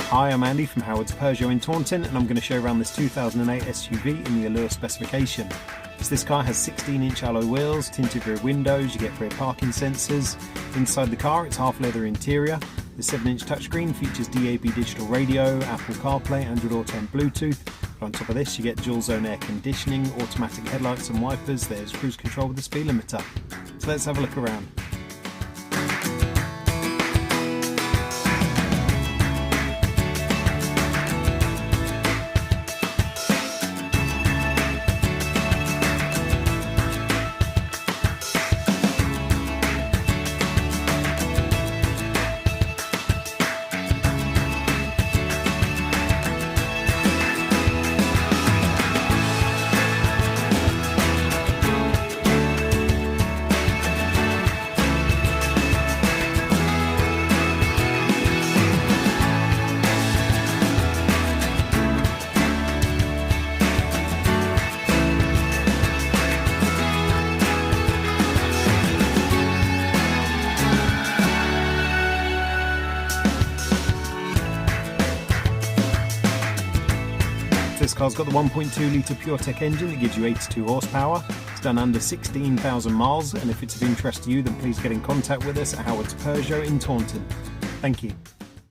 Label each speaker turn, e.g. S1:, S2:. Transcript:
S1: Hi, I'm Andy from Howard's Peugeot in Taunton, and I'm going to show around this 2008 SUV in the Allure specification. So this car has 16-inch alloy wheels, tinted rear windows, you get rear parking sensors. Inside the car it's half leather interior. The 7-inch touchscreen features DAB digital radio, Apple CarPlay, Android Auto and Bluetooth. But on top of this you get dual zone air conditioning, automatic headlights and wipers, there's cruise control with the speed limiter. So let's have a look around. This car's got the 1.2 litre PureTech engine that gives you 82 horsepower. It's done under 16,000 miles, and if it's of interest to you then please get in contact with us at Howard's Peugeot in Taunton. Thank you.